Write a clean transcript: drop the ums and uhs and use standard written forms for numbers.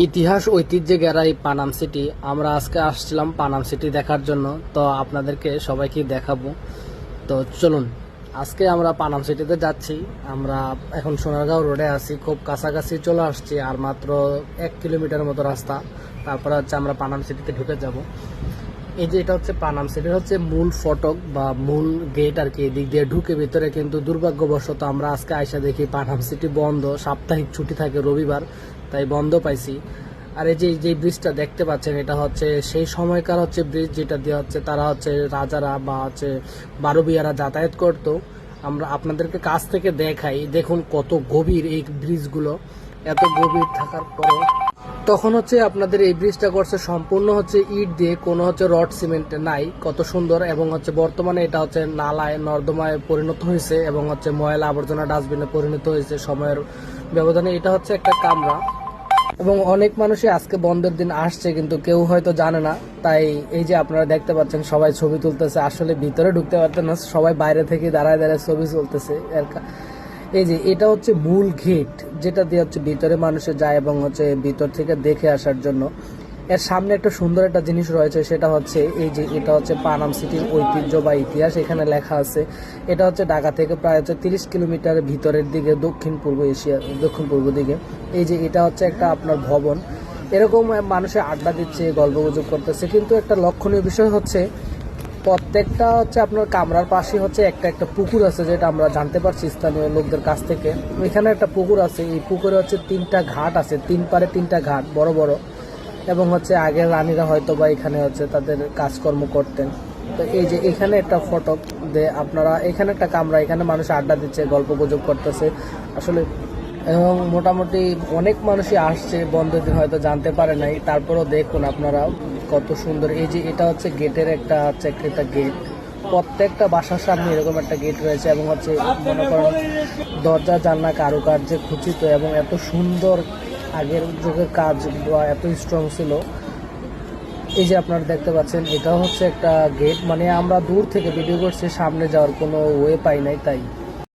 ইতিহাস ঐতিহ্যে ঘেরা এই পানাম সিটি। আমরা আজকে আসছিলাম পানাম সিটি দেখার জন্য, তো আপনাদেরকে সবাইকে দেখাবো। তো চলুন, আজকে আমরা পানাম সিটিতে যাচ্ছি। আমরা এখন সোনারগাঁও রোডে আছি, খুব কাছাকাছি চলে আসছি, আর মাত্র 1 কিলোমিটার মতো রাস্তা। তারপরে হচ্ছে আমরা পানাম সিটিতে ঢুকে যাব। এই যে এটা হচ্ছে পানাম সিটির হচ্ছে মূল ফটক বা মূল গেট আর কি। এদিক দিয়ে ঢুকে ভিতরে, কিন্তু দুর্ভাগ্যবশত আমরা আজকে আইসা দেখি পানাম সিটি বন্ধ। সাপ্তাহিক ছুটি থাকে রবিবার, তাই বন্ধ পাইছি। আর এই যে ব্রিজটা দেখতে পাচ্ছেন, এটা হচ্ছে সেই সময়কার হচ্ছে ব্রিজ, যেটা দিয়ে হচ্ছে তারা হচ্ছে রাজারা বা হচ্ছে বারবিয়ারা যাতায়াত করতো। আমরা আপনাদেরকে কাছ থেকে দেখাই, দেখুন কত গভীর এই ব্রিজগুলো। এত গভীর থাকার পরও তখন হচ্ছে আপনাদের এই ব্রিজটা করছে সম্পূর্ণ হচ্ছে ইট দিয়ে, কোনো হচ্ছে রড সিমেন্ট নাই। কত সুন্দর। এবং হচ্ছে বর্তমানে এটা হচ্ছে নালায় নর্দমায় পরিণত হয়েছে, এবং হচ্ছে ময়লা আবর্জনা ডাস্টবিনে পরিণত হয়েছে সময়ের ব্যবধানে। এটা হচ্ছে একটা কামরা, এবং অনেক মানুষই আজকে বন্ধের দিন আসছে, কিন্তু কেউ হয়তো জানে না। তাই এই যে আপনারা দেখতে পাচ্ছেন সবাই ছবি তুলতেছে, আসলে ভিতরে ঢুকতে পারতেন না, সবাই বাইরে থেকে দাঁড়ায় দাঁড়ায় ছবি তুলতেছে। এই যে এটা হচ্ছে মূল গেট, যেটা দিয়ে হচ্ছে ভিতরে মানুষে যায় এবং হচ্ছে ভিতর থেকে দেখে আসার জন্য। এর সামনে একটা সুন্দর একটা জিনিস রয়েছে, সেটা হচ্ছে এই যে এটা হচ্ছে পানাম সিটির ঐতিহ্য বা ইতিহাস। এখানে লেখা আছে এটা হচ্ছে ঢাকা থেকে প্রায় হচ্ছে 30 কিলোমিটার ভিতরের দিকে, দক্ষিণ পূর্ব দিকে। এই যে এটা হচ্ছে একটা আপনার ভবন। এরকম মানুষে আড্ডা দিচ্ছে, গল্পগুজব করতেছে, কিন্তু একটা লক্ষণীয় বিষয় হচ্ছে প্রত্যেকটা হচ্ছে আপনার কামরার পাশে হচ্ছে একটা একটা পুকুর আছে, যেটা আমরা জানতে পারছি স্থানীয় লোকদের কাছ থেকে। এখানে একটা পুকুর আছে, এই পুকুরে হচ্ছে 3টা ঘাট আছে, 3 পারে 3টা ঘাট বড় বড়। এবং হচ্ছে আগের রানীরা হয়তো বা এখানে হচ্ছে তাদের কাজকর্ম করতেন। তো এই যে এখানে একটা ফটক দিয়ে আপনারা, এখানে একটা কামরা, এখানে মানুষ আড্ডা দিচ্ছে, গল্প গুজব করতেছে আসলে। এবং মোটামুটি অনেক মানুষই আসছে, বন্ধের দিন হয়তো জানতে পারে নাই। তারপরও দেখুন আপনারা কত সুন্দর। এই যে এটা হচ্ছে গেটের একটা গেট। প্রত্যেকটা বাসার সামনে এরকম একটা গেট রয়েছে, এবং হচ্ছে মনে করেন দরজা জানলা কারুকার্যে খচিত, এবং এত সুন্দর আগের যুগের কাজ বা এত স্ট্রং ছিল। এই যে আপনারা দেখতে পাচ্ছেন, এটা হচ্ছে একটা গেট। মানে আমরা দূর থেকে ভিডিও করছি, সামনে যাওয়ার কোনো ওয়ে পাই নাই তাই।